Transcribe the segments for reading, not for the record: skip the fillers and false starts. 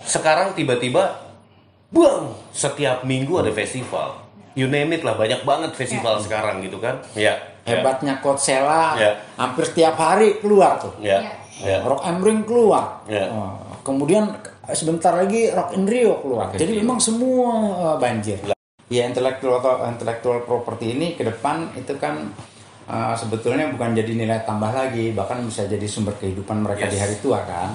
sekarang tiba-tiba, buang, setiap minggu ada festival. You name it lah, banyak banget festival sekarang gitu kan. Ya. Hebatnya Coachella, hampir setiap hari keluar tuh. Rock am Ring keluar. Kemudian sebentar lagi Rock in Rio keluar. Jadi memang semua banjir. Ya intellectual property ini ke depan itu kan sebetulnya bukan jadi nilai tambah lagi, bahkan bisa jadi sumber kehidupan mereka di hari tua kan.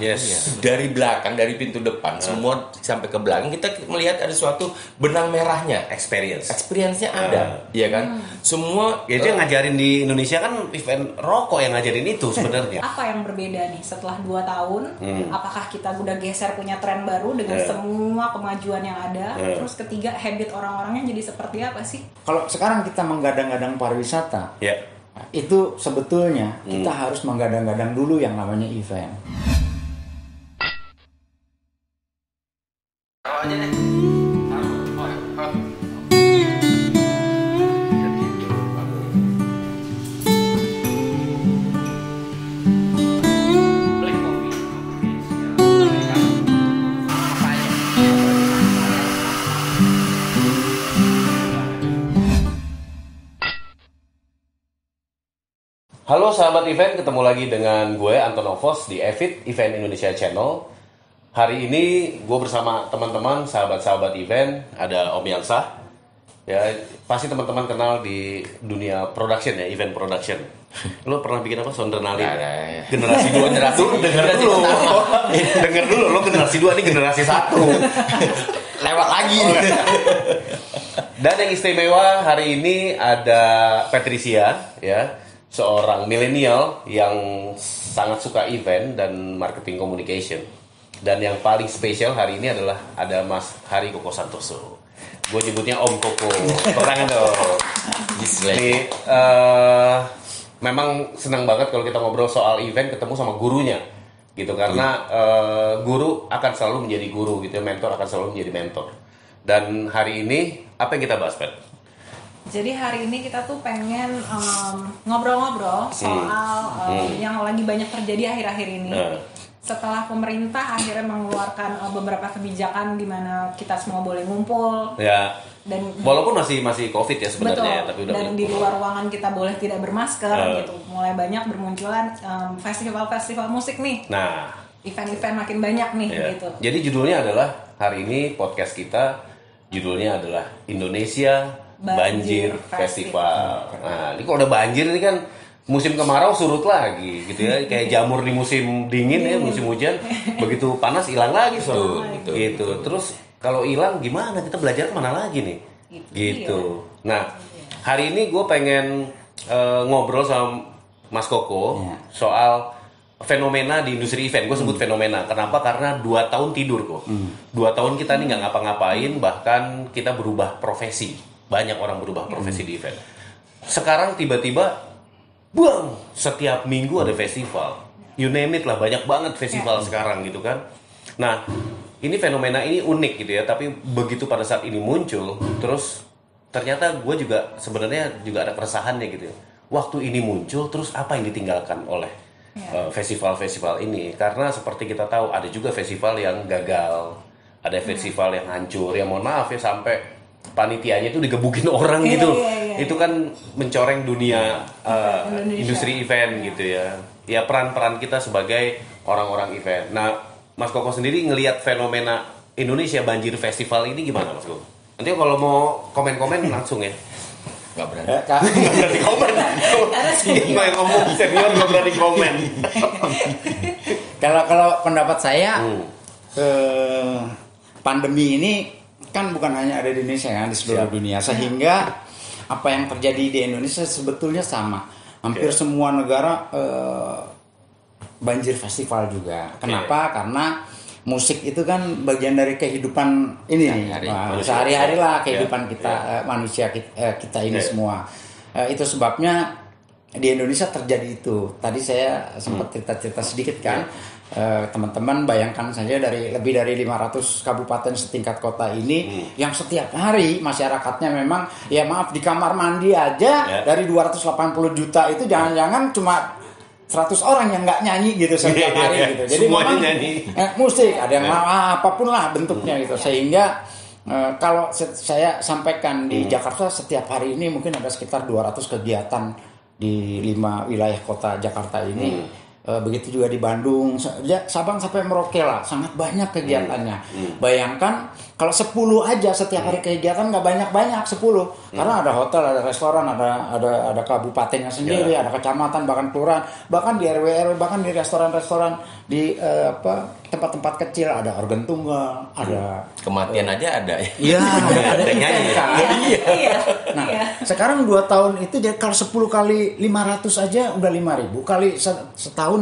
Dari belakang, dari pintu depan, semua sampai ke belakang kita melihat ada suatu benang merahnya, experience-nya ada, ya kan? Semua itu yang ngajarin di Indonesia kan event rokok yang ngajarin itu sebenarnya. Apa yang berbeda nih setelah 2 tahun? Apakah kita udah geser punya tren baru dengan semua kemajuan yang ada? Terus ketiga, habit orang-orangnya jadi seperti apa sih? Kalau sekarang kita menggadang-gadang pariwisata, itu sebetulnya kita harus menggadang-gadang dulu yang namanya event. Halo sahabat event, ketemu lagi dengan gue Anton Ovos di Evit Event Indonesia Channel. Hari ini gue bersama teman-teman sahabat-sahabat event, ada Om Yansah. Ya, pasti teman-teman kenal di dunia production ya, event production. Lo pernah bikin apa? Sondernalin? Generasi 2 generasi. Dengar dulu, lo generasi 2 ini generasi 1. Lewat lagi. Dan yang istimewa hari ini ada Patricia ya. Seorang milenial yang sangat suka event dan marketing communication. Dan yang paling spesial hari ini adalah ada Mas Hari Koko Santoso. Gue nyebutnya Om Koko. Pertangan dong. Ini memang senang banget kalau kita ngobrol soal event ketemu sama gurunya gitu, karena guru akan selalu menjadi guru gitu, mentor akan selalu menjadi mentor. Dan hari ini apa yang kita bahas, Pat? Jadi hari ini kita tuh pengen ngobrol-ngobrol soal yang lagi banyak terjadi akhir-akhir ini. Setelah pemerintah akhirnya mengeluarkan beberapa kebijakan di mana kita semua boleh ngumpul. Ya. Dan walaupun masih COVID ya sebenarnya, ya, tapi udah dan di luar ruangan kita boleh tidak bermasker gitu. Mulai banyak bermunculan festival-festival musik nih. Nah, event-event makin banyak nih gitu. Jadi judulnya adalah hari ini podcast kita judulnya adalah Indonesia Banjir Festival. Nah, ini kalau udah banjir ini kan musim kemarau surut lagi gitu ya, kayak jamur di musim dingin ya, musim hujan, begitu panas hilang lagi gitu. Terus kalau hilang gimana? Kita belajar kemana lagi nih? Gitu. Nah, hari ini gue pengen ngobrol sama Mas Koko soal fenomena di industri event. Gue sebut fenomena. Kenapa? Karena 2 tahun tidur kok. 2 tahun kita nih nggak ngapa-ngapain, bahkan kita berubah profesi. Banyak orang berubah profesi di event. Sekarang tiba-tiba, buang, setiap minggu ada festival. You name it lah, banyak banget festival sekarang gitu kan. Nah, ini fenomena ini unik gitu ya. Tapi begitu pada saat ini muncul, terus ternyata gue juga sebenarnya juga ada keresahannya gitu ya. Waktu ini muncul, terus apa yang ditinggalkan oleh festival-festival ini? Karena seperti kita tahu, ada juga festival yang gagal, ada festival yang hancur. Ya mohon maaf ya, sampai panitianya itu digebukin orang gitu. Itu kan mencoreng dunia industri event gitu ya. Ya peran-peran kita sebagai orang-orang event. Nah, Mas Koko sendiri ngelihat fenomena Indonesia Banjir Festival ini gimana, Mas Koko? Nanti kalau mau komen-komen langsung ya. Gak berani. Gak berani komen. Yang ngomong senior gak berani komen. Kalau pendapat saya, pandemi ini kan bukan hanya ada di Indonesia kan, di seluruh dunia, sehingga apa yang terjadi di Indonesia sebetulnya sama. Hampir semua negara banjir festival juga. Kenapa? Karena musik itu kan bagian dari kehidupan ini sehari-hari lah, kehidupan kita manusia kita ini semua. Itu sebabnya di Indonesia terjadi itu. Tadi saya sempat cerita-cerita sedikit kan. Teman-teman bayangkan saja lebih dari 500 kabupaten setingkat kota ini yang setiap hari masyarakatnya memang ya maaf di kamar mandi aja dari 280 juta itu jangan-jangan cuma 100 orang yang nggak nyanyi gitu setiap hari gitu. Jadi semuanya memang, nyanyi. Musik ada yang apapun lah bentuknya gitu. Sehingga kalau saya sampaikan di Jakarta setiap hari ini mungkin ada sekitar 200 kegiatan di 5 wilayah kota Jakarta ini. Begitu juga di Bandung, Sabang sampai Merauke lah, sangat banyak kegiatannya. Bayangkan kalau 10 aja setiap hari kegiatan nggak banyak-banyak 10, karena ada hotel, ada restoran, ada kabupatennya sendiri, ada kecamatan, bahkan kelurahan, bahkan di RW, bahkan di restoran-restoran, di tempat-tempat kecil ada organ tunggal, ada kematian aja ada. Iya, ada nyanyi. Iya. Nah, sekarang 2 tahun itu jadi kalau 10 kali 500 aja udah 5.000 kali setahun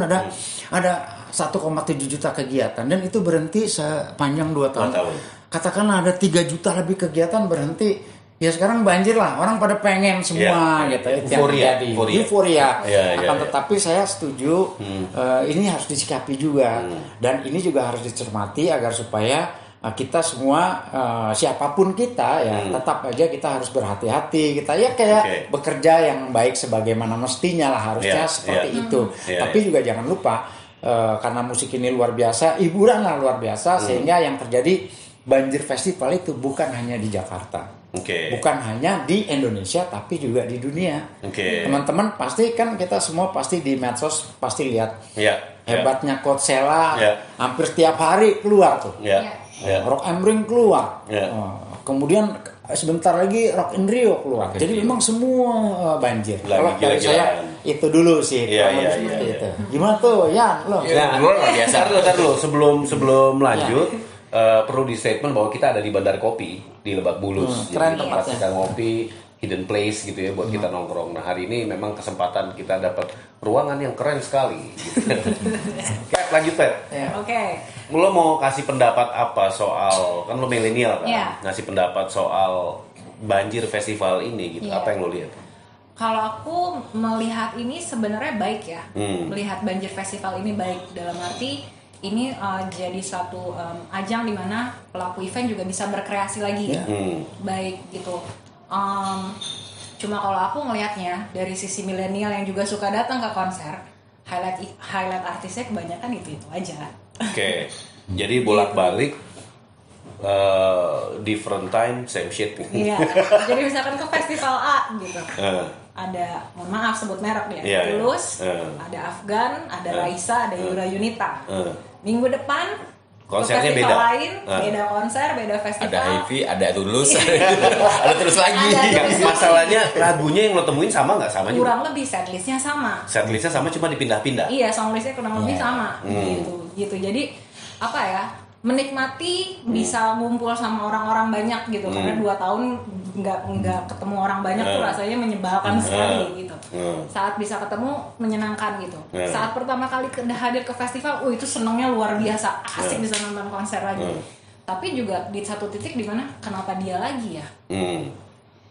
ada 1,7 juta kegiatan dan itu berhenti sepanjang 2 tahun. Katakanlah ada 3 juta lebih kegiatan berhenti. Ya sekarang banjir lah, orang pada pengen semua gitu. Euforia. Akan tetapi saya setuju ini harus disikapi juga dan ini juga harus dicermati agar supaya kita semua siapapun kita ya tetap aja kita harus berhati-hati, kita ya kayak bekerja yang baik sebagaimana mestinya lah harusnya seperti itu. Tapi juga jangan lupa karena musik ini luar biasa, hiburan lah luar biasa sehingga yang terjadi banjir festival itu bukan hanya di Jakarta. Bukan hanya di Indonesia tapi juga di dunia. Teman-teman pasti kan kita semua pasti di medsos pasti lihat hebatnya Coachella, hampir setiap hari keluar tuh. Rock am Ring keluar. Kemudian sebentar lagi Rock in Rio keluar. Jadi memang semua banjir. Kalau dari saya itu dulu sih. Itu. Gimana tuh, Yan? Lo? Luar biasa. Dulu sebelum lanjut. Perlu di statement bahwa kita ada di Bandar Kopi di Lebak Bulus. Keren Jadi tempat tempatnya. kita ngopi, hidden place gitu ya buat kita nongkrong. Nah hari ini memang kesempatan kita dapat ruangan yang keren sekali. Gitu. Oke, lanjut Pet. Oke. Lo mau kasih pendapat apa soal, kan lo milenial kan? Ngasih pendapat soal banjir festival ini gitu. Apa yang lo lihat? Kalau aku melihat ini sebenarnya baik ya. Melihat banjir festival ini baik dalam arti ini jadi suatu ajang di mana pelaku event juga bisa berkreasi lagi, baik gitu. Cuma kalau aku ngelihatnya dari sisi milenial yang juga suka datang ke konser, highlight artisnya kebanyakan itu aja. Jadi bolak-balik, different time, same shit. Iya. Jadi misalkan ke festival A gitu. Ada, mohon maaf sebut merek ya, Tulus, ada Afgan, ada Raisa, ada Yura Yunita. Minggu depan konsernya festival beda. Lain, beda konser, beda festival. Ada Heavy, ada Tulus, ada terus lagi. Masalahnya lagunya yang lo temuin sama nggak? Sama juga. Kurang lebih setlistnya sama. Setlistnya sama cuma dipindah-pindah. Iya, songlistnya kurang lebih sama. Gitu. Jadi apa ya? Menikmati bisa ngumpul sama orang-orang banyak gitu karena 2 tahun nggak ketemu orang banyak tuh rasanya menyebalkan sekali gitu. Saat bisa ketemu menyenangkan gitu. Saat pertama kali hadir ke festival, itu senengnya luar biasa, asik bisa nonton konser lagi. Tapi juga di satu titik di mana kenapa dia lagi ya?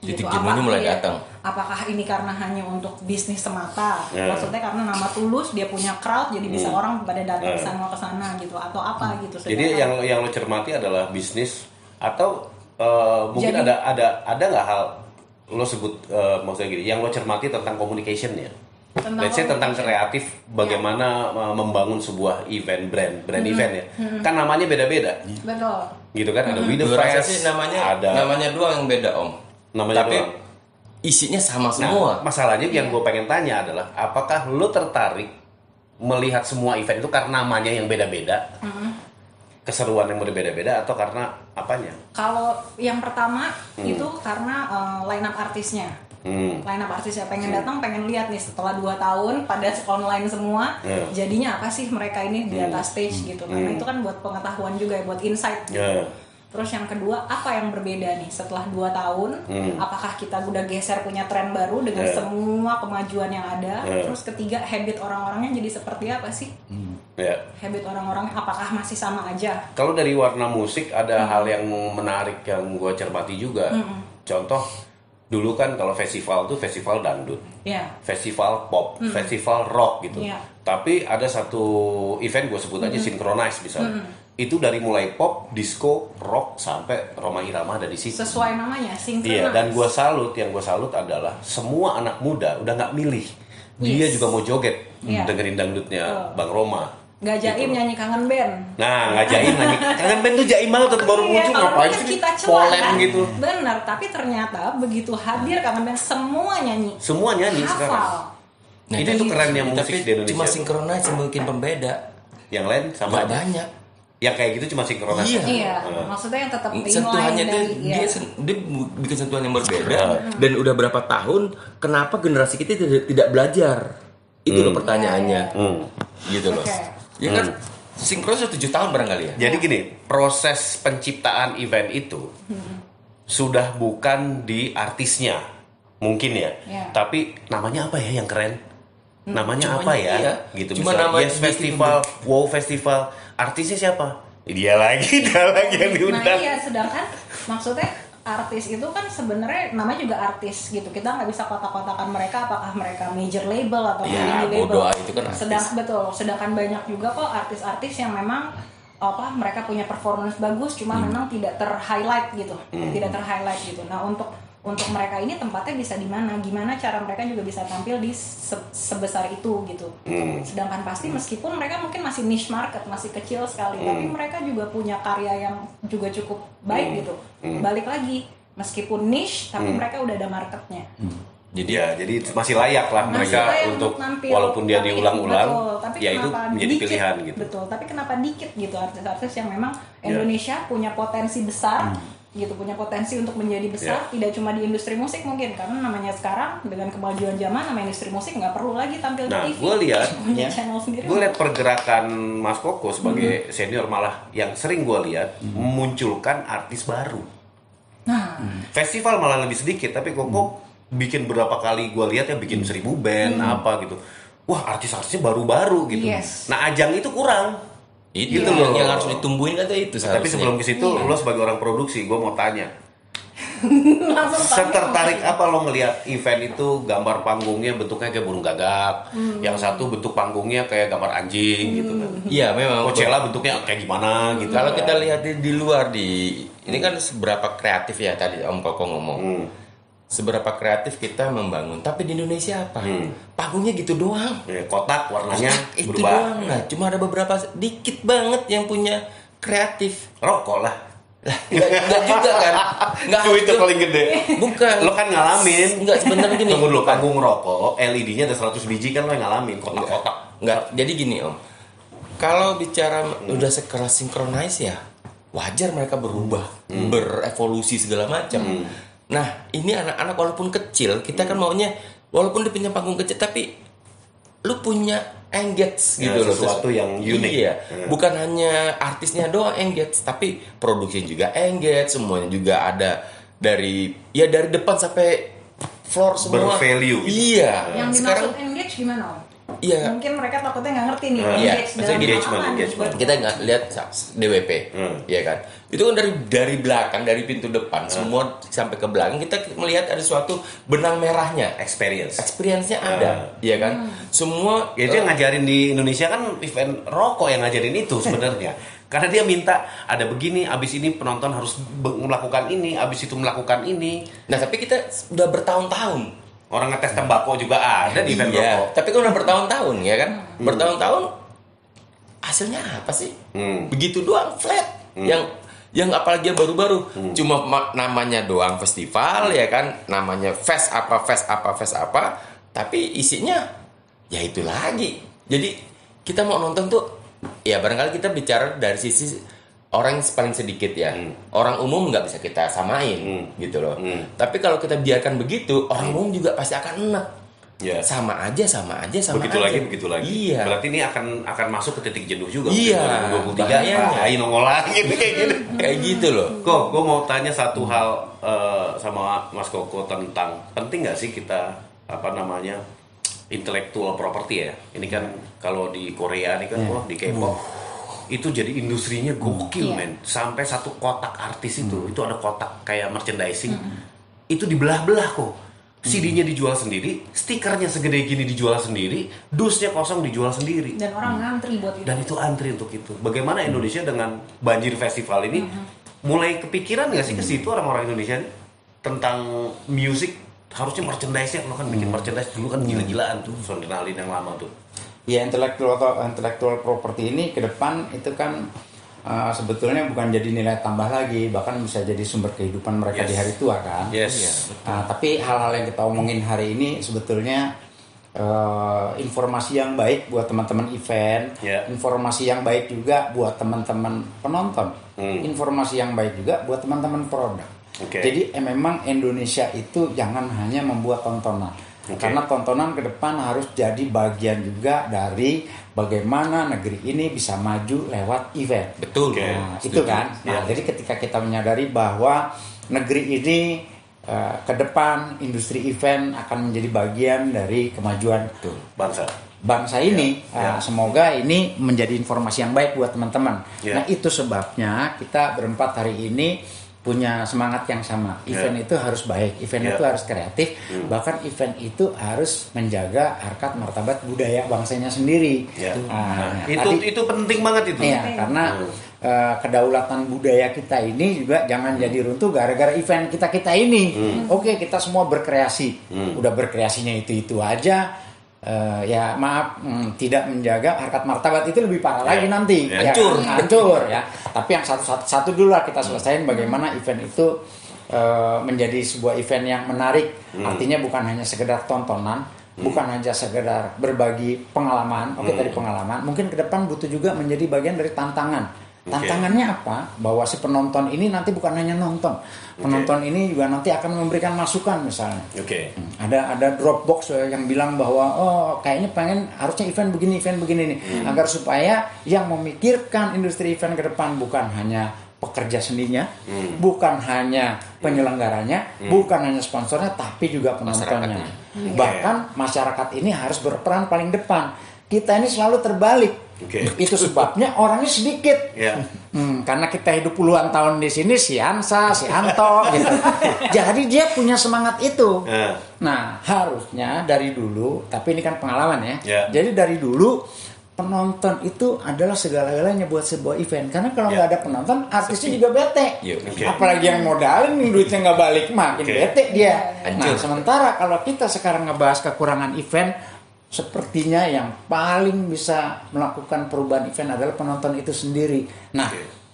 Titik jenuhnya mulai datang. Apakah ini karena hanya untuk bisnis semata? Maksudnya karena nama Tulus dia punya crowd jadi bisa orang pada datang ke sana gitu atau apa gitu. Jadi yang lo cermati adalah bisnis atau mungkin Jadi, ada nggak hal lo sebut maksudnya gini yang lo cermati tentang communication-nya? Let's say tentang kreatif bagaimana membangun sebuah event brand event ya. Kan namanya beda-beda. Betul. Gitu kan ada With The Gue rasa Fest, sih namanya doang yang beda Om. namanya Tapi doang. isinya sama Nah, semua. masalahnya yang gue pengen tanya adalah apakah lo tertarik melihat semua event itu karena namanya yang beda-beda, keseruan yang berbeda-beda, atau karena apanya? Kalau yang pertama itu karena line up artisnya. Line up artisnya pengen datang, pengen lihat nih setelah 2 tahun pada online semua, jadinya apa sih mereka ini di atas stage gitu. Karena itu kan buat pengetahuan juga ya, buat insight gitu. Terus yang kedua, apa yang berbeda nih setelah 2 tahun? Apakah kita udah geser punya tren baru dengan semua kemajuan yang ada? Terus ketiga, habit orang-orangnya jadi seperti apa sih? Habit orang-orangnya apakah masih sama aja? Kalau dari warna musik ada hal yang menarik yang gue cermati juga. Contoh, dulu kan kalau festival tuh festival dangdut, festival pop, festival rock gitu. Tapi ada satu event gue sebut aja Synchronize misalnya. Itu dari mulai pop, disco, rock sampai Rhoma Irama ada di situ. Sesuai namanya, Synchronize. Iya, dan yang gue salut adalah semua anak muda udah nggak milih. Dia juga mau joget. dengerin dangdutnya Bang Roma. Nggak jaim Gitu. nyanyi kangen band. Nah, nggak jaim nyanyi. Kangen band tuh jaim banget tuh baru muncul kalau ngapain kan sih kita polem kan? gitu. Bener, tapi ternyata begitu hadir kangen band semua nyanyi. Semua nyanyi Hafal. sekarang. Nah, itu kerennya musik tapi di Indonesia. cuma sinkronis yang bikin pembeda. Yang lain sama Nggak aja. banyak. Yang kayak gitu cuma sinkronis. Iya. Iya, maksudnya yang tetap Sentuhannya inline tuh dari dia bikin sentuhan yang berbeda dan udah berapa tahun kenapa generasi kita tidak belajar? Itu loh pertanyaannya. Gitu loh. Oke. Ya kan sinkronis sudah 7 tahun barangkali ya. Jadi gini, proses penciptaan event itu sudah bukan di artisnya, mungkin ya. Iya. Tapi namanya apa ya yang keren? Namanya Cuma apa ya? iya. Gitu Cuma misalnya namanya Yes gitu Festival, Wow Festival. Artisnya siapa? Dia lagi, dia lagi yang Nah diundang. iya, sedangkan maksudnya artis itu kan sebenarnya namanya juga artis gitu. Kita nggak bisa kotak-kotakan mereka apakah mereka major label atau Ya, indie label. bodoh, itu kan artis. Sedangkan banyak juga kok artis-artis yang memang mereka punya performance bagus, cuma memang tidak ter-highlight gitu, tidak ter-highlight gitu. Nah untuk mereka ini tempatnya bisa di mana? Gimana cara mereka juga bisa tampil di sebesar itu gitu. Sedangkan pasti meskipun mereka mungkin masih niche market, masih kecil sekali, tapi mereka juga punya karya yang juga cukup baik gitu. Balik lagi, meskipun niche, tapi mereka udah ada marketnya. Jadi masih layak lah Masih mereka layak untuk nampil, walaupun dia tapi- diulang-ulang, betul, tapi ya itu kenapa menjadi dikit, pilihan gitu. Betul, tapi kenapa dikit gitu artis-artis yang memang Indonesia punya potensi besar gitu, punya potensi untuk menjadi besar, tidak cuma di industri musik mungkin, karena namanya sekarang dengan kemajuan zaman namanya industri musik nggak perlu lagi tampil Nah, di TV. gue lihat, punya channel sendiri. gue lihat pergerakan Mas Koko sebagai senior malah yang sering gue lihat memunculkan artis baru. Nah, Festival malah lebih sedikit, tapi Koko bikin berapa kali gue lihat ya bikin 1000 band apa gitu. Wah, artis-artisnya baru-baru gitu. Yes. Nah, ajang itu kurang. Itu Gitu yang, loh. yang harus ditumbuhin kan itu Tapi seharusnya. sebelum ke situ, lo sebagai orang produksi, gue mau tanya, langsung setertarik apa lo ngelihat event itu gambar panggungnya bentuknya kayak burung gagak, yang satu bentuk panggungnya kayak gambar anjing gitu kan. Iya memang. Coachella bentuknya kayak gimana gitu. Kalau kan. kita lihat di luar ini kan seberapa kreatif ya tadi Om Koko ngomong. Seberapa kreatif kita membangun. Tapi di Indonesia apa? Panggungnya gitu doang. Ya, kotak warnanya Itu berubah. doang. Nah, cuma ada beberapa dikit banget yang punya kreatif. Rokok lah. Enggak juga kan? Enggak Itu paling gede. Bukan. Lo kan ngalamin. Enggak sebenarnya gini. Tunggu dulu, panggung rokok, LED-nya ada 100 biji kan lo yang ngalamin, kotak-kotak. Enggak. Jadi gini Om. Kalau bicara udah sekeras sinkronis ya, wajar mereka berubah, berevolusi segala macam. Nah, ini anak-anak walaupun kecil, kita kan maunya walaupun dia punya panggung kecil tapi lu punya engage Ya, gitu loh, sesuatu yang unik. Iya. Bukan hanya artisnya doang engage, tapi produksi juga engage, semuanya juga ada dari depan sampai floor semua Bervalue gitu. Iya. Yang Sekarang dimaksud engage gimana Om? iya. Mungkin mereka takutnya nggak ngerti nih Iya, engage maksudnya dalam engagement, apa engagement. kita nggak lihat DWP, ya kan? Itu kan dari belakang, dari pintu depan, semua sampai ke belakang kita melihat ada suatu benang merahnya, experience-nya ada, ya kan? Semua Ya, itu yang ngajarin di Indonesia kan event rokok yang ngajarin itu sebenarnya. Karena dia minta ada begini, abis ini penonton harus melakukan ini, abis itu melakukan ini. Nah, tapi kita udah bertahun-tahun. Orang ngetes tembakau juga ada di event Iya, rokok. tapi kan udah bertahun-tahun, ya kan? Bertahun-tahun hasilnya apa sih? Begitu doang flat. Yang apalagi yang baru-baru, cuma namanya doang festival, ya kan? Namanya fest apa, tapi isinya ya itu lagi. Jadi kita mau nonton tuh, ya barangkali kita bicara dari sisi orang yang paling sedikit ya. Orang umum nggak bisa kita samain gitu loh. Tapi kalau kita biarkan begitu, orang umum juga pasti akan enak. Ya. Sama aja. Begitu lagi. Iya. Berarti ini akan masuk ke titik jenuh juga. Iya. 2023 Bahayanya. nongol lagi kayak gini. Kayak gitu loh. Kok, gue mau tanya satu hal sama Mas Koko tentang penting nggak sih kita intellectual property ya? Ini kan kalau di Korea nih kan, di K-pop itu jadi industrinya gokil men. Sampai satu kotak artis itu ada kotak kayak merchandising. Itu dibelah-belah kok. CD-nya dijual sendiri, stikernya segede gini dijual sendiri, dusnya kosong dijual sendiri. dan orang ngantri buat itu. Dan itu antri untuk itu. Bagaimana Indonesia dengan Banjir Festival ini mulai kepikiran nggak sih ke situ orang-orang Indonesia ini tentang musik? Harusnya merchandise-nya, lo kan bikin merchandise dulu kan gila-gilaan tuh, Sondernalin yang lama tuh. Ya, intellectual property ini ke depan itu kan sebetulnya bukan jadi nilai tambah lagi, bahkan bisa jadi sumber kehidupan mereka di hari tua kan. Tapi hal-hal yang kita omongin hari ini sebetulnya informasi yang baik buat teman-teman event, informasi yang baik juga buat teman-teman penonton, informasi yang baik juga buat teman-teman produk. Jadi memang Indonesia itu jangan hanya membuat tontonan. Karena tontonan ke depan harus jadi bagian juga dari bagaimana negeri ini bisa maju lewat event. Betul. Itu kan. Nah, jadi ketika kita menyadari bahwa negeri ini ke depan industri event akan menjadi bagian dari kemajuan bangsa ini. Semoga ini menjadi informasi yang baik buat teman-teman. Nah, itu sebabnya kita berempat hari ini punya semangat yang sama. Event itu harus baik, event itu harus kreatif, bahkan event itu harus menjaga harkat martabat budaya bangsanya sendiri. Itu penting banget itu. Karena kedaulatan budaya kita ini juga jangan jadi runtuh gara-gara event kita ini. Oke, kita semua berkreasi, udah berkreasinya itu aja. Tidak menjaga harkat martabat itu lebih parah lagi nanti. Hancur ya. Tapi yang satu dulu lah kita selesaiin bagaimana event itu menjadi sebuah event yang menarik. Artinya bukan hanya sekedar tontonan, bukan hanya sekedar berbagi pengalaman. Tadi pengalaman. Mungkin ke depan butuh juga menjadi bagian dari tantangan. Tantangannya apa? Bahwa si penonton ini nanti bukan hanya nonton. Penonton ini juga nanti akan memberikan masukan misalnya. Ada Dropbox yang bilang bahwa kayaknya harusnya event begini nih. Agar supaya yang memikirkan industri event ke depan bukan hanya pekerja seninya, bukan hanya penyelenggaranya, bukan hanya sponsornya, tapi juga penontonnya. Bahkan masyarakat ini harus berperan paling depan. Kita ini selalu terbalik. Itu sebabnya orangnya sedikit. Karena kita hidup puluhan tahun di sini, si Hansa, si Anto gitu. Jadi dia punya semangat itu. Nah, harusnya dari dulu, tapi ini kan pengalaman ya. Jadi dari dulu penonton itu adalah segala-galanya buat sebuah event. Karena kalau nggak ada penonton, artisnya juga bete. Apalagi yang modalin, duitnya nggak balik, makin bete dia. Nah, sementara kalau kita sekarang ngebahas kekurangan event, sepertinya yang paling bisa melakukan perubahan event adalah penonton itu sendiri. Nah,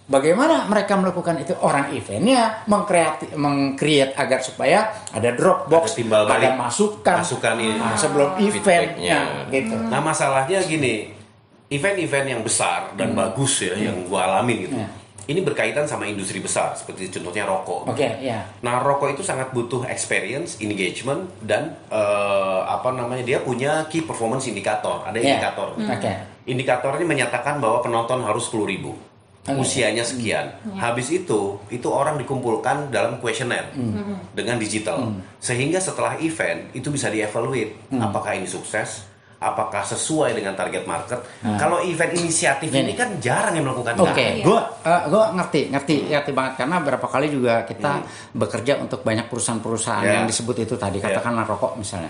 bagaimana mereka melakukan itu? Orang eventnya meng-create agar supaya ada Dropbox, ada masukan ini. Sebelum eventnya gitu. Nah, masalahnya gini, event-event yang besar dan bagus ya, yang gua alamin gitu. Ini berkaitan sama industri besar, seperti contohnya rokok. Nah, rokok itu sangat butuh experience, engagement, dan dia punya key performance indicator. Ada indikator. Indikatornya menyatakan bahwa penonton harus 10.000. Usianya sekian. Habis itu orang dikumpulkan dalam kuesioner dengan digital. Sehingga setelah event, itu bisa dievaluate. Apakah ini sukses? Apakah sesuai dengan target market? Kalau event inisiatif ini kan jarang yang melakukan. Gue ngerti banget karena berapa kali juga kita bekerja untuk banyak perusahaan-perusahaan yang disebut itu tadi, katakanlah rokok misalnya.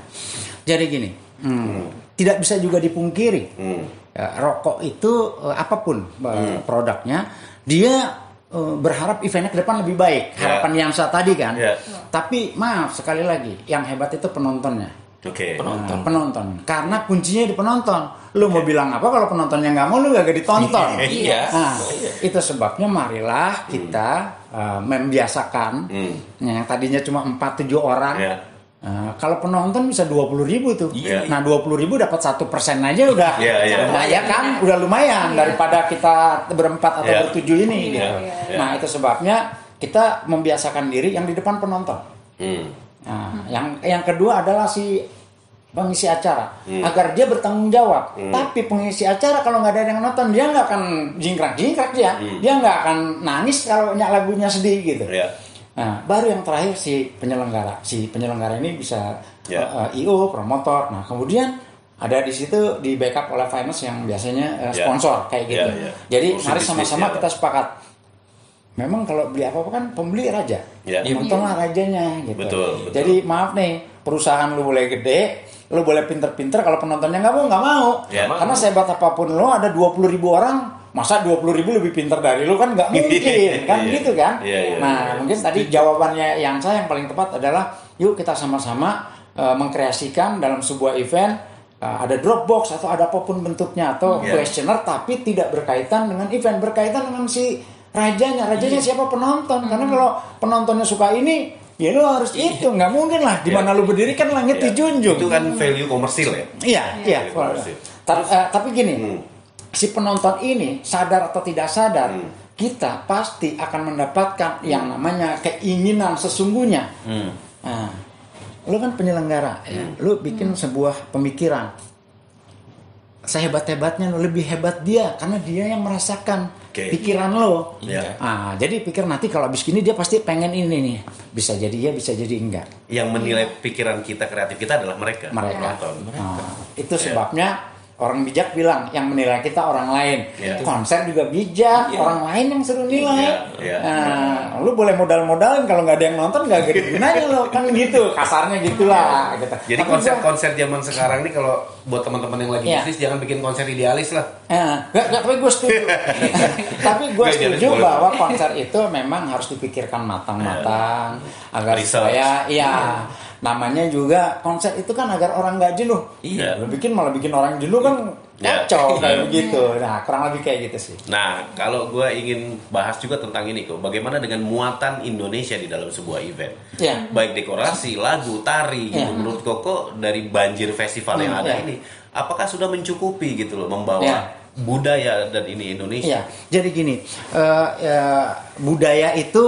Jadi gini, tidak bisa juga dipungkiri rokok itu apapun produknya, dia berharap eventnya ke depan lebih baik. Harapan yang saya tadi kan. Tapi maaf sekali lagi, yang hebat itu penontonnya. Penonton. Karena kuncinya di penonton. Lu mau bilang apa kalau penontonnya nggak mau, lu gak ditonton. Itu sebabnya marilah kita membiasakan yang tadinya cuma 4-7 orang. Kalau penonton bisa 20.000 tuh. Nah, 20.000 dapat 1% aja udah lumayan kan? Udah lumayan daripada kita berempat atau bertujuh ini. Gitu. Nah, itu sebabnya kita membiasakan diri yang di depan penonton. Nah, yang kedua adalah si pengisi acara agar dia bertanggung jawab. Tapi pengisi acara kalau nggak ada yang nonton, dia nggak akan jingkrak dia nggak akan nangis kalau lagunya sedih gitu. Nah, baru yang terakhir si penyelenggara ini bisa IO, promotor. Nah, kemudian ada di situ di backup oleh finance yang biasanya sponsor kayak gitu. Jadi mari sama-sama kita sepakat. Memang kalau beli apa-apa kan pembeli raja, nontonlah rajanya gitu. Betul. Jadi maaf nih, perusahaan lu boleh gede, lu boleh pinter-pinter, kalau penontonnya nggak mau. Karena sehebat apapun lu ada 20.000 orang, masa 20.000 lebih pinter dari lu kan nggak mungkin, kan gitu kan? Nah, mungkin tadi jawabannya yang paling tepat adalah, yuk kita sama-sama mengkreasikan dalam sebuah event ada Dropbox atau ada apapun bentuknya atau questionnaire tapi tidak berkaitan dengan event, berkaitan dengan si rajanya siapa penonton. Karena kalau penontonnya suka ini, ya lu harus itu, nggak mungkin lah di mana lu berdiri kan langit dijunjung. Itu kan value komersil ya. Iya. Tapi gini, si penonton ini sadar atau tidak sadar, kita pasti akan mendapatkan yang namanya keinginan sesungguhnya. Nah, lu kan penyelenggara, lu bikin sebuah pemikiran. Sehebat-hebatnya lu lebih hebat dia karena dia yang merasakan pikiran lo. Jadi pikir nanti kalau abis gini dia pasti pengen ini nih. Bisa jadi ya, bisa jadi enggak. Yang menilai pikiran kita, kreatif kita adalah mereka. Itu sebabnya orang bijak bilang yang menilai kita orang lain. Konser juga bijak, orang lain yang suruh nilai. Lu boleh modal-modalin kalau nggak ada yang nonton nggak ada gunanya lo, kan gitu kasarnya gitulah. Gitu. Jadi konser zaman sekarang nih kalau buat teman-teman yang lagi bisnis jangan bikin konser idealis lah. Tapi gue setuju. Tapi gue setuju bahwa konser itu memang harus dipikirkan matang-matang agar supaya namanya juga konser itu kan agar orang nggak jenuh. Lo malah bikin orang jenuh kan kacau kayak begitu. Nah, kurang lebih kayak gitu sih. Nah, kalau gue ingin bahas juga tentang ini kok, bagaimana dengan muatan Indonesia di dalam sebuah event, baik dekorasi, lagu, tari. Gitu. Menurut Koko dari Banjir Festival yang ada ini, apakah sudah mencukupi gitu loh membawa budaya dan ini Indonesia? Jadi gini, budaya itu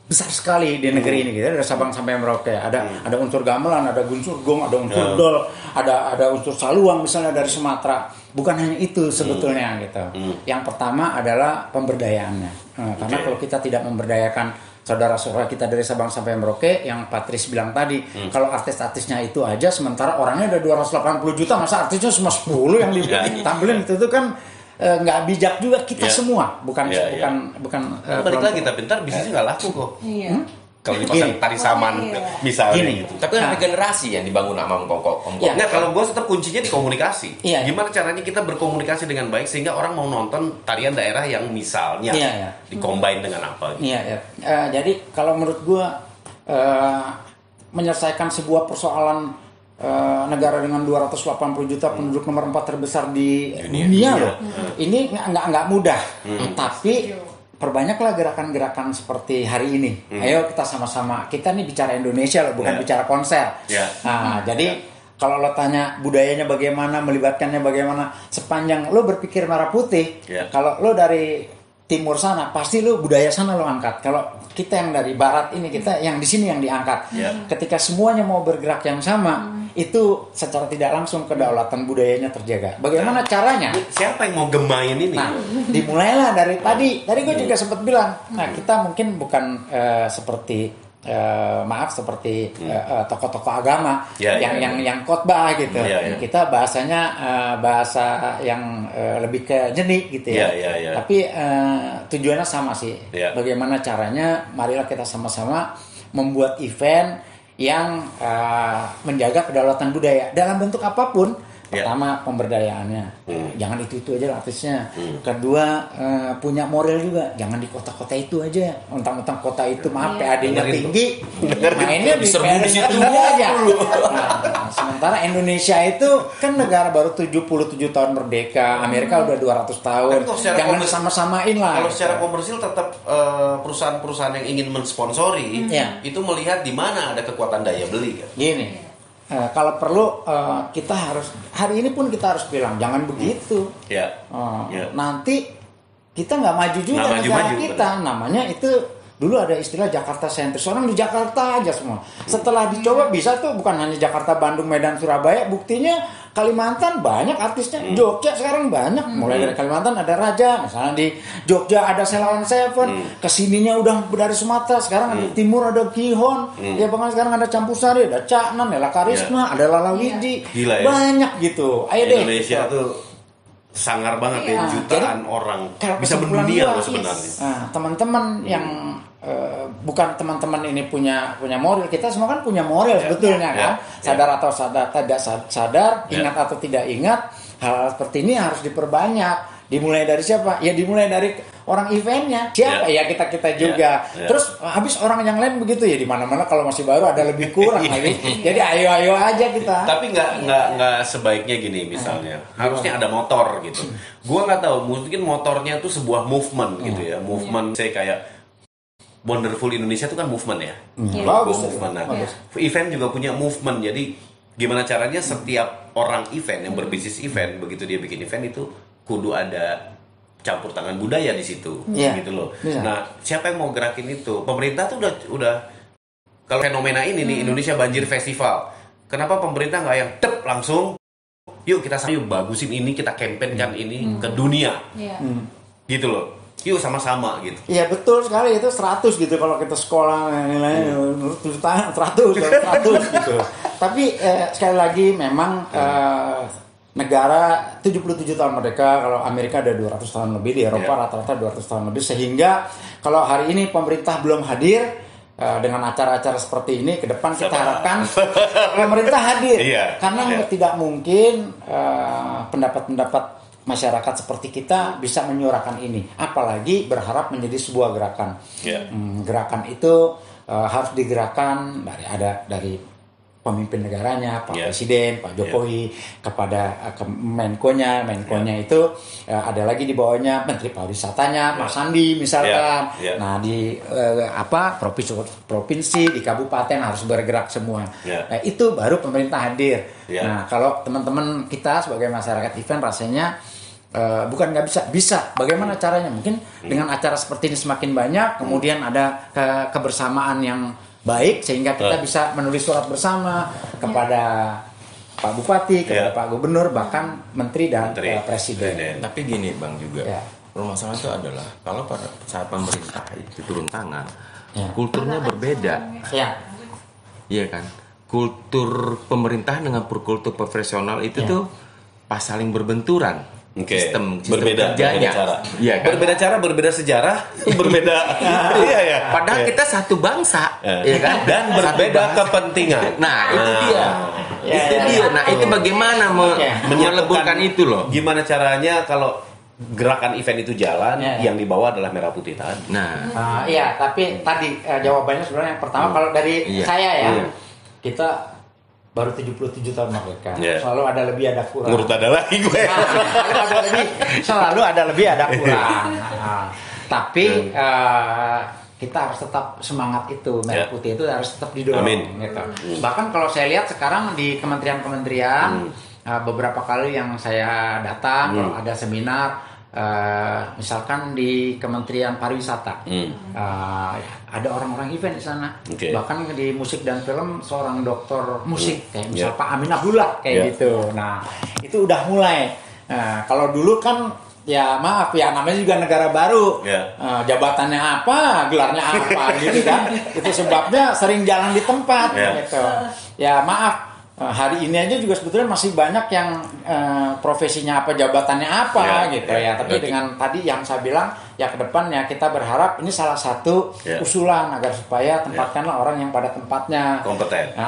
besar sekali di negeri ini gitu. Dari Sabang sampai Merauke ada unsur gamelan, ada unsur gong, ada unsur dol, ada unsur saluang misalnya dari Sumatera. Bukan hanya itu sebetulnya gitu. Yang pertama adalah pemberdayaannya. Karena kalau kita tidak memberdayakan saudara-saudara kita dari Sabang sampai Merauke, yang Patris bilang tadi, kalau artis-artisnya itu aja, sementara orangnya ada 280 juta, masa artisnya cuma 10 yang ditampilin itu kan nggak bijak juga kita semua, bukan balik lagi tapi ntar bisnisnya nggak laku kok. Kalau dipasang tari saman misalnya gitu. Tapi kan regenerasi yang dibangun sama Koko. Nah, kalau gue tetap kuncinya di komunikasi. Gimana caranya kita berkomunikasi dengan baik sehingga orang mau nonton tarian daerah yang misalnya dicombine dengan apa gitu. Jadi kalau menurut gue menyelesaikan sebuah persoalan negara dengan 280 juta penduduk nomor 4 terbesar di dunia loh. Ini nggak mudah. Tapi perbanyaklah gerakan-gerakan seperti hari ini. Ayo kita sama-sama. Kita nih bicara Indonesia loh, bukan bicara konser. Jadi kalau lo tanya budayanya bagaimana, melibatkannya bagaimana, sepanjang lo berpikir merah putih, kalau lo dari timur sana pasti lo budaya sana lo angkat. Kalau kita yang dari barat ini, kita yang di sini yang diangkat. Ketika semuanya mau bergerak yang sama, itu secara tidak langsung kedaulatan budayanya terjaga. Bagaimana caranya? Siapa yang mau gemain ini? Nah, dimulailah dari tadi gue juga sempat bilang. Nah, kita mungkin bukan seperti seperti tokoh-tokoh agama yang khotbah gitu. Kita bahasanya bahasa yang lebih ke jenik gitu ya. Tapi tujuannya sama sih. Bagaimana caranya? Marilah kita sama-sama membuat event yang menjaga kedaulatan budaya dalam bentuk apapun. Pertama, pemberdayaannya, jangan itu aja artisnya. Kedua, punya moral juga, jangan di kota-kota itu aja. Mentang-mentang kota itu PAD-nya tinggi, mainnya di PAD situ aja. Nah, sementara Indonesia itu kan negara baru 77 tahun merdeka, Amerika udah 200 tahun. Jangan sama-samain lah. Kalau secara komersil tetap perusahaan-perusahaan yang ingin mensponsori itu melihat di mana ada kekuatan daya beli kan. Gini. Kalau perlu kita harus hari ini pun kita harus bilang jangan begitu. Nanti kita nggak maju juga negara kita. Namanya itu dulu ada istilah Jakarta sentris. Orang di Jakarta aja semua. Setelah dicoba bisa tuh bukan hanya Jakarta, Bandung, Medan, Surabaya. Buktinya Kalimantan banyak artisnya. Jogja sekarang banyak. Mulai dari Kalimantan ada Raja. Misalnya di Jogja ada Selawan Seven. Kesininya udah dari Sumatera. Sekarang ada Timur ada Kihon. Ya bahkan sekarang ada Campur Sari, ada Caknan, Nela Karisma, ada Lala Widi. Gila, banyak gitu. Ayo deh. Indonesia tuh sangar banget ya, jutaan orang bisa mendunia loh sebenarnya. Teman-teman yang bukan teman-teman ini punya moral, kita semua kan punya moral sebetulnya kan. Sadar atau tidak sadar, ingat atau tidak ingat, hal seperti ini harus diperbanyak. Dimulai dari siapa? Ya dimulai dari orang eventnya. Siapa ya kita juga. Terus habis orang yang lain begitu ya, di mana-mana kalau masih baru ada lebih kurang lagi. Jadi ayo aja kita. Tapi nggak sebaiknya gini misalnya. Harusnya ada motor gitu. Gua nggak tahu, mungkin motornya tuh sebuah movement gitu ya. Movement saya kayak Wonderful Indonesia itu kan movement ya. Bagus. Movement. Nah, event juga punya movement. Jadi gimana caranya setiap orang event yang berbisnis event, begitu dia bikin event itu kudu ada campur tangan budaya di situ, gitu loh. Nah, siapa yang mau gerakin itu? Pemerintah tuh udah kalau fenomena ini nih Indonesia Banjir Festival. Kenapa pemerintah nggak yang tep langsung? Yuk kita yuk bagusin ini, kita kampanyekan ini ke dunia, gitu loh. Yuk sama-sama gitu. Iya betul sekali, itu 100 gitu kalau kita sekolah nilainya 100 gitu. Tapi sekali lagi memang negara 77 tahun merdeka, kalau Amerika ada 200 tahun lebih, di Eropa rata-rata 200 tahun lebih, sehingga kalau hari ini pemerintah belum hadir dengan acara-acara seperti ini, ke depan kita harapkan pemerintah hadir. Karena tidak mungkin pendapat-pendapat masyarakat seperti kita bisa menyuarakan ini, apalagi berharap menjadi sebuah gerakan. Gerakan itu harus digerakkan dari pemimpin negaranya, Pak Presiden, Pak Jokowi, kepada Menko-nya itu ada lagi di bawahnya Menteri Pariwisatanya, Pak Sandi misalkan. Nah di provinsi, di kabupaten harus bergerak semua. Nah, itu baru pemerintah hadir. Nah kalau teman-teman kita sebagai masyarakat event rasanya bukan nggak bisa. Bagaimana caranya? Mungkin dengan acara seperti ini semakin banyak, kemudian ada kebersamaan yang baik, sehingga kita bisa menulis surat bersama kepada Pak Bupati, kepada Pak Gubernur, bahkan Menteri dan Presiden. Tapi gini Bang juga, permasalahan itu adalah kalau pada saat pemerintah itu turun tangan, kulturnya berbeda. Iya kan? Kultur pemerintah dengan kultur profesional itu tuh pas saling berbenturan. Sistem berbeda cara. Kan? Berbeda cara, berbeda sejarah, berbeda. Padahal kita satu bangsa, ya kan? Dan berbeda kepentingan. Nah, itu dia. Itu dia. Nah, itu bagaimana menyeleburkan itu loh? Gimana caranya kalau gerakan event itu jalan, yang dibawa adalah merah putih tadi. Iya, tapi tadi jawabannya sebenarnya yang pertama kalau dari saya kita baru 77 tahun merdeka. Selalu ada lebih ada kurang. Menurut ada lagi gue. Selalu ada lebih ada kurang. Tapi kita harus tetap semangat itu, merah putih itu harus tetap didorong. Gitu. Bahkan kalau saya lihat sekarang di kementerian-kementerian, beberapa kali yang saya datang kalau ada seminar, misalkan di Kementerian Pariwisata, ada orang-orang event di sana. Bahkan di musik dan film seorang dokter musik kayak misal Pak Amin Abdullah kayak gitu. Nah itu udah mulai. Kalau dulu kan ya maaf ya, namanya juga negara baru, jabatannya apa, gelarnya apa gitu kan. Itu sebabnya sering jalan di tempat gitu. Ya maaf. Hari ini aja juga sebetulnya masih banyak yang profesinya apa, jabatannya apa gitu ya. Tapi dengan tadi yang saya bilang, ya ke depan ya kita berharap ini salah satu usulan agar supaya tempatkanlah orang yang pada tempatnya kompeten.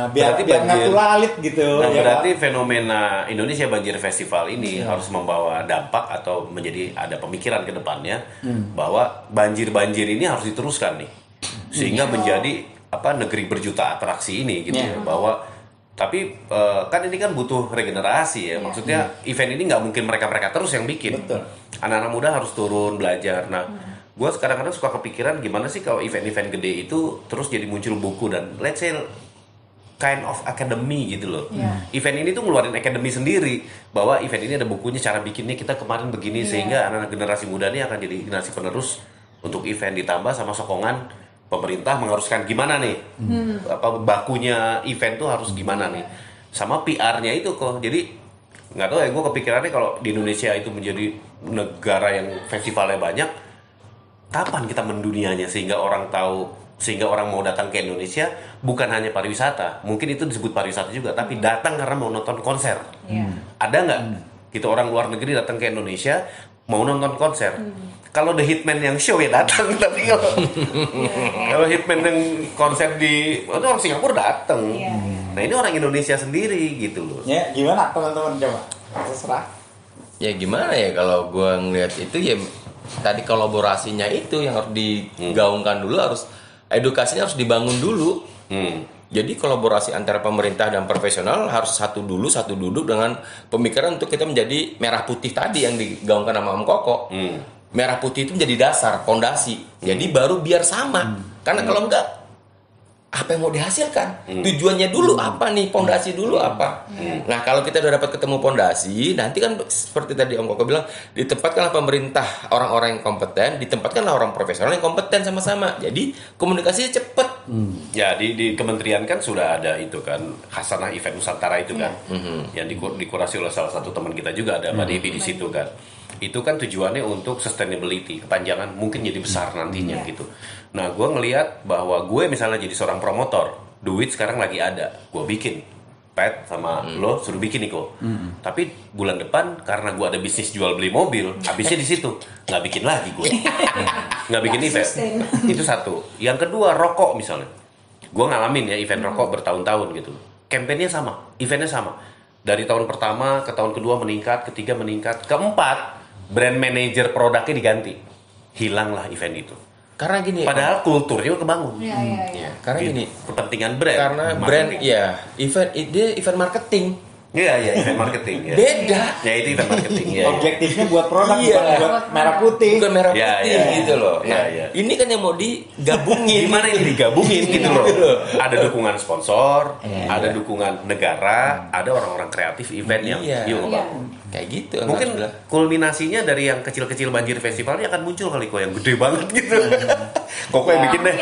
Biar nggak tulalit gitu. Nah, berarti fenomena Indonesia Banjir Festival ini harus membawa dampak atau menjadi ada pemikiran ke depannya bahwa banjir-banjir ini harus diteruskan nih, sehingga menjadi negeri berjuta atraksi ini gitu ya. Bahwa tapi kan ini kan butuh regenerasi ya. Maksudnya event ini nggak mungkin mereka terus yang bikin. Anak-anak muda harus turun belajar. Nah, gue kadang-kadang suka kepikiran gimana sih kalau event-event gede itu terus jadi muncul buku dan let's say kind of academy gitu loh. Event ini tuh ngeluarin academy sendiri, bahwa event ini ada bukunya, cara bikinnya kita kemarin begini, sehingga anak-anak generasi muda ini akan jadi generasi penerus untuk event, ditambah sama sokongan pemerintah mengharuskan gimana nih, bakunya event tuh harus gimana nih, sama PR-nya itu kok. Jadi nggak tahu ya, gue kepikirannya kalau di Indonesia itu menjadi negara yang festivalnya banyak, kapan kita mendunianya sehingga orang tahu, sehingga orang mau datang ke Indonesia bukan hanya pariwisata, mungkin itu disebut pariwisata juga, tapi datang karena mau nonton konser. Ada nggak gitu orang luar negeri datang ke Indonesia mau nonton konser? Kalau The Hitman yang show ya datang, tapi kalau Hitman yang konser di itu orang Singapura datang. Nah ini orang Indonesia sendiri gitu loh. Ya gimana teman-teman, coba terserah. Ya gimana ya, kalau gue ngeliat itu ya tadi kolaborasinya itu yang harus digaungkan dulu, harus edukasinya harus dibangun dulu. Jadi kolaborasi antara pemerintah dan profesional harus satu duduk dengan pemikiran untuk kita menjadi merah putih tadi yang digaungkan sama Om Koko. Merah putih itu menjadi dasar, fondasi. Jadi baru biar sama. Karena kalau enggak, apa yang mau dihasilkan? Tujuannya dulu apa nih? Pondasi dulu apa? Nah, kalau kita udah dapat ketemu pondasi, nanti kan seperti tadi Om Koko bilang, ditempatkanlah pemerintah orang-orang yang kompeten, ditempatkanlah orang profesional yang kompeten sama-sama. Jadi komunikasinya cepat. Ya di kementerian kan sudah ada itu kan Hasanah Event Nusantara itu kan, yang dikurasi oleh salah satu teman kita juga, ada Mbak Devi di situ kan. Itu kan tujuannya untuk sustainability, kepanjangan mungkin jadi besar nantinya gitu. Nah, gue ngelihat bahwa gue misalnya jadi seorang promotor, duit sekarang lagi ada, gue bikin Pet sama lo suruh bikin Niko. Tapi bulan depan karena gue ada bisnis jual beli mobil, habisnya di situ, nggak bikin lagi gue, nggak bikin event. Itu satu. Yang kedua rokok misalnya, gue ngalamin ya event rokok bertahun-tahun gitu. Kampanyenya sama, eventnya sama. Dari tahun pertama ke tahun kedua meningkat, ketiga meningkat, keempat brand manager produknya diganti, hilanglah event itu. Karena gini, padahal kulturnya kebangun. Karena gini, kepentingan brand. Karena brand, event marketing. Iya, event marketing. Ya. Beda. Ya itu event marketing. Ya, Objektifnya buat produk, bukan buat merah putih. Bukan merah putih gitu loh. Nah, ini kan yang mau digabungin. Gimana ini digabungin gitu loh. Ada dukungan sponsor, ada dukungan negara, ada orang-orang kreatif event yang yuk bangun. Kayak gitu. Mungkin kulminasinya dari yang kecil-kecil banjir festivalnya akan muncul kali kok yang gede banget gitu. Kok yang bikin deh.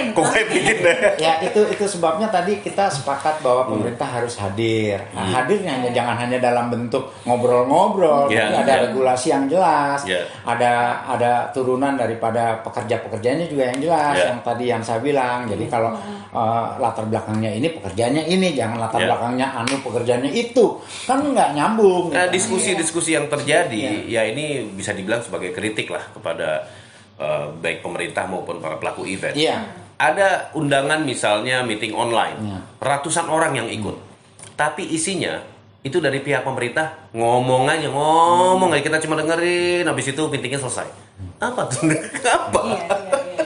Ya itu sebabnya tadi kita sepakat bahwa pemerintah harus hadir. Nah, hadirnya jangan hanya dalam bentuk ngobrol-ngobrol, tapi ada regulasi yang jelas, ada turunan daripada pekerja-pekerjanya juga yang jelas, yang tadi yang saya bilang. Jadi kalau latar belakangnya ini pekerjaannya ini, jangan latar belakangnya pekerjaannya itu, kan nggak nyambung. Nah, diskusi yang terjadi, ya ini bisa dibilang sebagai kritik lah kepada baik pemerintah maupun para pelaku event. Ada undangan misalnya meeting online, ratusan orang yang ikut, tapi isinya itu dari pihak pemerintah ngomong aja kita cuma dengerin, habis itu meetingnya selesai. Apa tuh? Apa?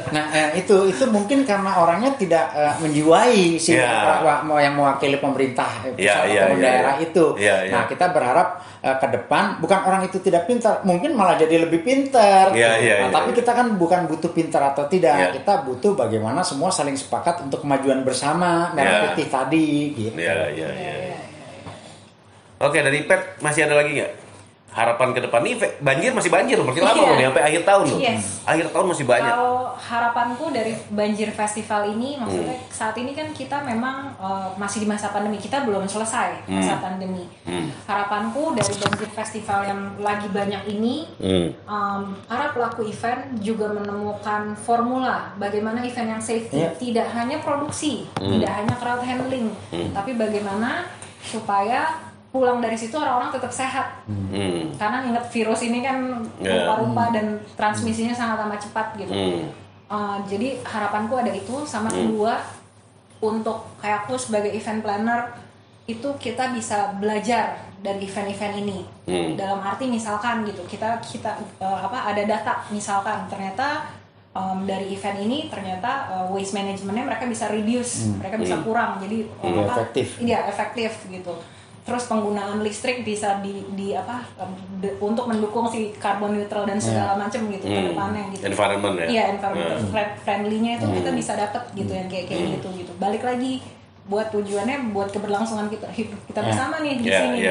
Nah itu mungkin karena orangnya tidak menjiwai yang mewakili pemerintah pusat atau daerah itu. Nah kita berharap ke depan bukan orang itu tidak pintar, mungkin malah jadi lebih pintar. Tapi kita kan bukan butuh pintar atau tidak, kita butuh bagaimana semua saling sepakat untuk kemajuan bersama merah putih tadi. Gitu. Oke, dari Pet masih ada lagi nggak? Harapan ke depan nih banjir masih banjir berarti lama loh nih sampai akhir tahun loh. Akhir tahun masih banyak. Kalau harapanku dari banjir festival ini maksudnya saat ini kan kita memang masih di masa pandemi, kita belum selesai masa pandemi. Harapanku dari banjir festival yang lagi banyak ini para pelaku event juga menemukan formula bagaimana event yang safety, tidak hanya produksi, tidak hanya crowd handling, tapi bagaimana supaya pulang dari situ orang-orang tetap sehat. Karena ingat virus ini kan rupa-rupa dan transmisinya sangat amat cepat gitu. Jadi harapanku ada itu, sama kedua untuk kayak aku sebagai event planner itu kita bisa belajar dari event-event ini. Dalam arti misalkan gitu kita ada data misalkan ternyata dari event ini ternyata waste managementnya mereka bisa reduce, mereka bisa kurang, jadi efektif gitu. Terus penggunaan listrik bisa untuk mendukung si carbon neutral dan segala macam gitu ke depannya gitu. Environment environment friendly-nya itu kita bisa dapat gitu yang kayak gitu. Balik lagi buat tujuannya buat keberlangsungan kita bersama nih di sini.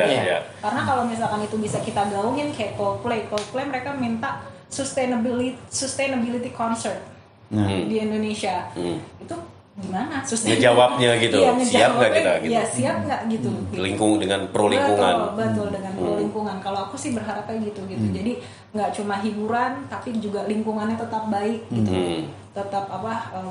Karena kalau misalkan itu bisa kita gaungin kayak Coldplay mereka minta sustainability concert di Indonesia. Itu gimana ngejawabnya gitu, siap nggak kita gitu? Ya siap nggak gitu. Dengan pro lingkungan. Betul dengan pro lingkungan. Kalau aku sih berharapnya gitu. Jadi nggak cuma hiburan, tapi juga lingkungannya tetap baik gitu. Tetap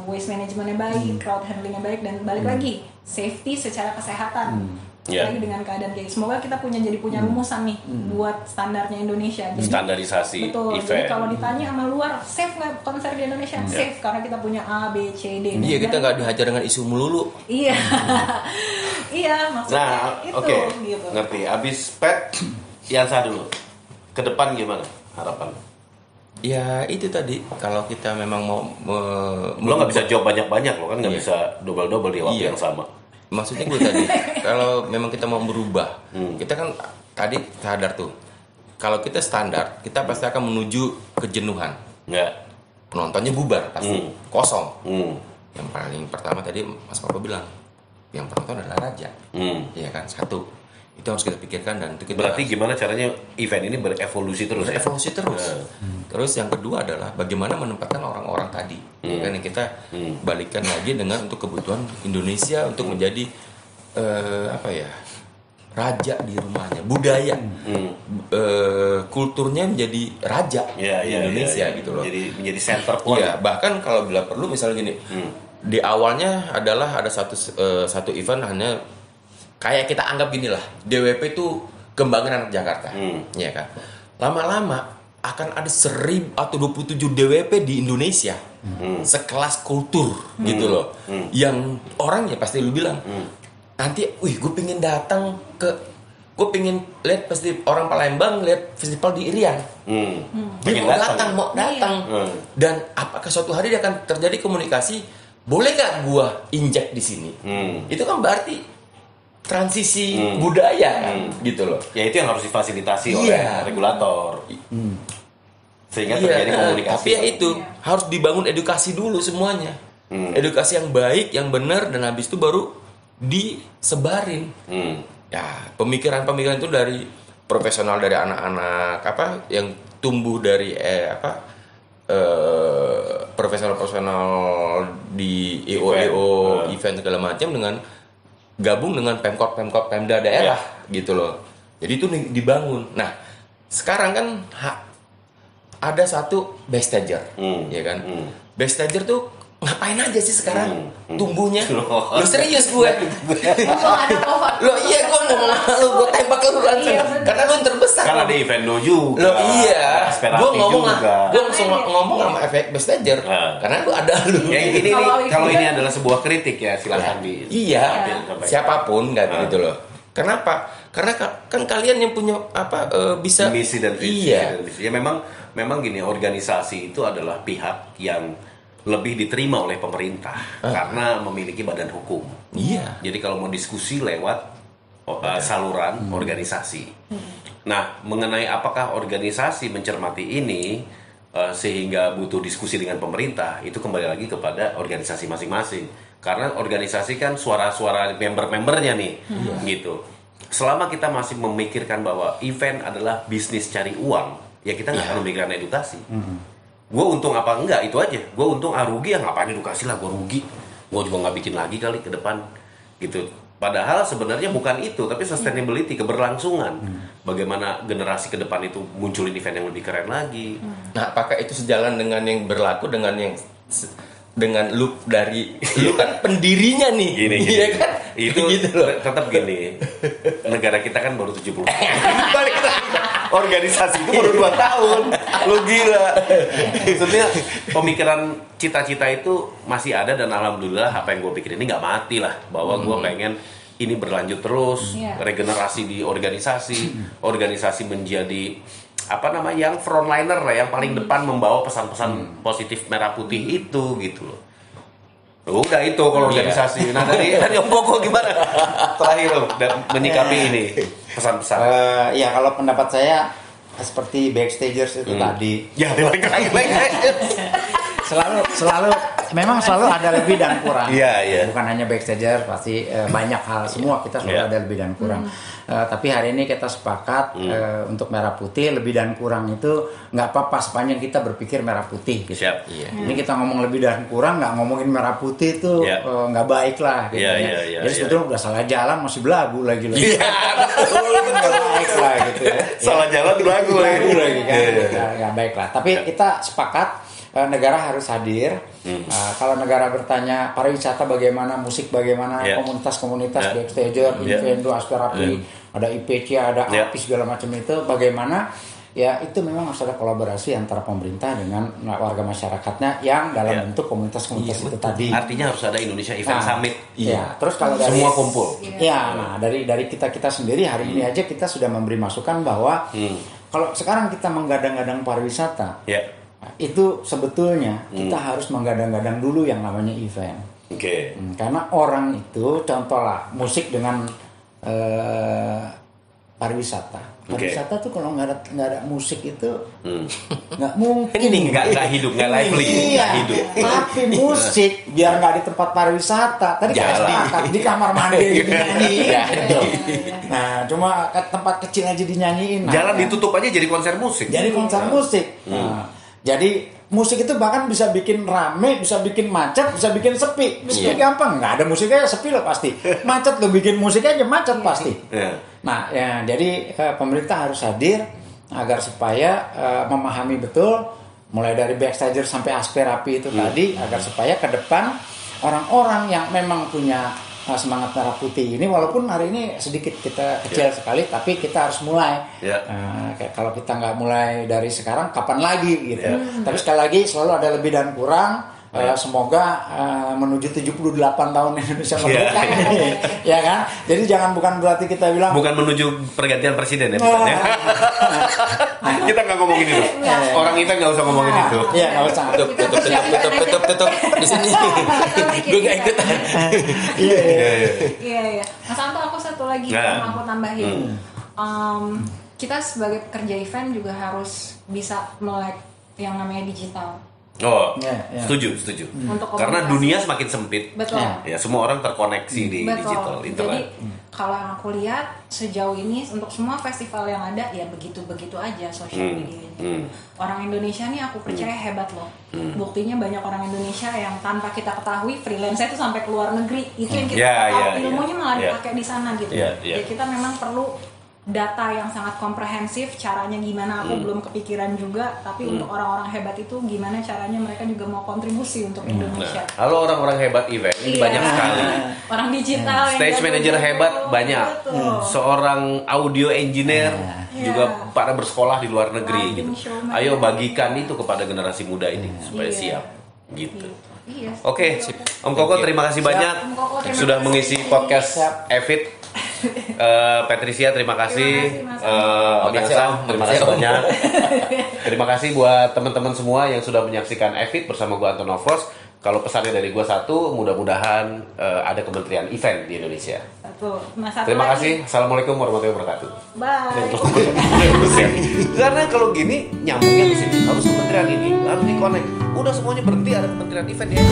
waste managementnya baik, crowd handlingnya baik, dan balik lagi safety secara kesehatan. Lagi dengan keadaan kayak semoga kita punya rumusan nih buat standarnya Indonesia. Jadi, standarisasi betul, event. jadi kalau ditanya sama luar safe nggak konser di Indonesia? Safe karena kita punya A, B, C, D. Iya, kita nggak dihajar dengan isu melulu. Iya. Iya, maksudnya itu gitu. Ngerti. Abis Pet yang sah dulu. Ke depan gimana harapan? Ya itu tadi, kalau kita memang mau lo nggak bisa jawab banyak-banyak lo kan, nggak bisa double-double di waktu yang sama. Maksudnya gue tadi, kalau memang kita mau berubah, kita kan tadi sadar tuh, kalau kita standar, kita pasti akan menuju kejenuhan. Nggak. Penontonnya bubar pasti, kosong. Yang paling pertama tadi Mas Papa bilang, yang penonton adalah raja, ya kan, satu. Itu harus kita pikirkan dan itu kita. Berarti gimana caranya event ini berevolusi terus? Berevolusi terus. Terus yang kedua adalah bagaimana menempatkan orang-orang tadi, ya kan, yang kita balikan lagi dengan untuk kebutuhan Indonesia untuk menjadi raja di rumahnya, budaya, kulturnya menjadi raja di Indonesia gitu loh. Menjadi center point. Iya, bahkan kalau bila perlu misalnya gini, di awalnya adalah ada satu event hanya kayak kita anggap gini lah, DWP itu kembangan anak Jakarta, ya kan. Lama-lama akan ada 1000 atau 27 DWP di Indonesia, sekelas kultur gitu loh, yang orang ya pasti lu bilang, nanti, gue pengen datang gue pengen lihat pasti orang Palembang lihat festival di Irian, dia mau datang, dan apakah suatu hari dia akan terjadi komunikasi, boleh nggak gue injek di sini, itu kan berarti transisi budaya kan, gitu loh. Ya itu yang harus difasilitasi oleh regulator. Sehingga terjadi komunikasi. Tapi ya itu harus dibangun edukasi dulu semuanya. Edukasi yang baik, yang benar, dan habis itu baru disebarin. Ya, pemikiran-pemikiran itu dari profesional, dari anak-anak yang tumbuh dari profesional di EO event segala macam dengan gabung dengan Pemda daerah gitu loh. Jadi itu dibangun. Nah, sekarang kan ada satu backstager, ya kan? Backstager tuh ngapain aja sih sekarang tumbuhnya? Lo serius gue? Lo iya gue ngomong lu, gue tembak lu langsung. Karena lu terbesar. Kan ada event lo juga. Lo iya. Gue ngomong gue langsung ngomong sama efek backstager. Karena lu ada lu. Ya ini kalau ini adalah sebuah kritik ya silahkan di. Iya. Siapapun kan gitu loh. Kenapa? Karena kan kalian yang punya bisa misi dan visi. Iya. Ya memang gini, organisasi itu adalah pihak yang lebih diterima oleh pemerintah karena memiliki badan hukum. Iya. Jadi kalau mau diskusi lewat saluran organisasi. Nah, mengenai apakah organisasi mencermati ini sehingga butuh diskusi dengan pemerintah, itu kembali lagi kepada organisasi masing-masing. Karena organisasi kan suara-suara member-membernya nih, gitu. Selama kita masih memikirkan bahwa event adalah bisnis cari uang, ya kita nggak akan memikirkan edukasi. Gue untung apa enggak, itu aja. Gue untung rugi ya ngapain edukasi lah, gue rugi. Gue juga nggak bikin lagi kali ke depan, gitu. Padahal sebenarnya bukan itu, tapi sustainability, keberlangsungan. Bagaimana generasi ke depan itu munculin event yang lebih keren lagi. Nah, apakah itu sejalan dengan yang berlaku dengan lu dari lu kan pendirinya nih, gini. Iya kan? Itu gitu loh. Tetap gini. Negara kita kan baru 70 tahun. Organisasi itu baru 2 tahun. Lu gila. Maksudnya pemikiran cita-cita itu masih ada, dan alhamdulillah apa yang gue pikirin ini nggak mati lah. Bahwa gue pengen ini berlanjut terus, regenerasi di organisasi menjadi yang frontliner lah, yang paling depan membawa pesan-pesan positif merah putih itu gitu loh. Udah itu kalau organisasi. Nah dari Om Koko gimana terakhir lo menyikapi ini pesan-pesan? Ya kalau pendapat saya seperti backstagers itu tadi. Ya selalu memang selalu ada lebih dan kurang. Iya. Bukan hanya backstager, pasti banyak hal, semua kita selalu ada lebih dan kurang. Tapi hari ini kita sepakat untuk merah putih, lebih dan kurang itu nggak apa-apa sepanjang kita berpikir merah putih. Gitu. Siap. Ini kita ngomong lebih dan kurang, nggak ngomongin merah putih itu nggak baik lah. Gitu, Jadi sebetulnya udah salah jalan masih belagu lagi loh. Iya. Nggak baik lah gitu ya. Salah jalan belagu lagi kan. Nggak baik lah. Tapi kita sepakat. Negara harus hadir. Kalau negara bertanya pariwisata bagaimana, musik bagaimana, komunitas-komunitas backstager, Invendo, Asperapi, ada IPC, ada API segala macam itu bagaimana? Ya itu memang harus ada kolaborasi antara pemerintah dengan warga masyarakatnya yang dalam bentuk komunitas-komunitas itu tadi. Artinya harus ada Indonesia Event Summit. Iya. Terus kalau dari semua kumpul. Ya, nah dari kita sendiri hari ini aja kita sudah memberi masukan bahwa kalau sekarang kita menggadang-gadang pariwisata. itu sebetulnya kita harus menggadang-gadang dulu yang namanya event. Karena orang itu, contohlah musik dengan pariwisata. Pariwisata tuh kalau nggak ada musik itu nggak mungkin. Ini nggak hidup, nggak lively. Iya. Hidup. Tapi musik biar nggak di tempat pariwisata. Tadi kita sepakat di kamar mandi dinyanyiin. Nah, cuma tempat kecil aja dinyanyiin. Jalan ditutup aja jadi konser musik. Jadi konser musik. Nah, jadi musik itu bahkan bisa bikin rame, bisa bikin macet, bisa bikin sepi. Sepi gampang, nggak ada musiknya sepi loh pasti. Macet lo bikin musik aja macet pasti. Nah, ya, jadi pemerintah harus hadir agar supaya memahami betul mulai dari backstager sampai asperapi itu tadi, agar supaya ke depan orang-orang yang memang punya semangat merah putih ini, walaupun hari ini sedikit kita kecil sekali, tapi kita harus mulai. Kayak kalau kita nggak mulai dari sekarang, kapan lagi gitu. Tapi sekali lagi selalu ada lebih dan kurang. Semoga menuju 78 tahun Indonesia merdeka, ya kan? Jadi bukan berarti kita bilang bukan menuju pergantian presiden ya, bukan ya? Kita nggak ngomongin itu. Orang kita nggak usah ngomongin itu. Iya, nggak usah. Tutup di sini. Gue nggak ikutan. Iya. Mas Anto, aku satu lagi yang aku tambahin. Kita sebagai pekerja event juga harus bisa melek yang namanya digital. Setuju. Karena dunia semakin sempit. Betul. Ya, semua orang terkoneksi di digital internet. Jadi kalau yang aku lihat sejauh ini untuk semua festival yang ada ya begitu-begitu aja sosial media. Orang Indonesia nih aku percaya hebat loh. Buktinya banyak orang Indonesia yang tanpa kita ketahui freelance itu sampai ke luar negeri. Itu yang kita tahu ilmunya malah dipakai di sana gitu. Jadi kita memang perlu data yang sangat komprehensif, caranya gimana aku belum kepikiran juga, tapi untuk orang-orang hebat itu gimana caranya mereka juga mau kontribusi untuk Indonesia. Halo orang-orang hebat event, ini banyak sekali. Orang digital, stage manager hebat banyak, seorang audio engineer juga pada bersekolah di luar negeri gitu. Ayo bagikan itu kepada generasi muda ini supaya siap gitu. Oke, Om Koko terima kasih banyak sudah mengisi podcast Evit. Patricia terima kasih, Om Yansa terima kasih banyak. Terima kasih buat teman-teman semua yang sudah menyaksikan Evit bersama gua Anton Novros. Kalau pesannya dari gua satu, mudah-mudahan ada Kementerian Event di Indonesia. Terima kasih. Assalamualaikum warahmatullahi wabarakatuh. Bye. Karena kalau gini nyambungnya ke sini, harus Kementerian ini, harus dikonek. Udah semuanya berhenti, ada Kementerian Event ya.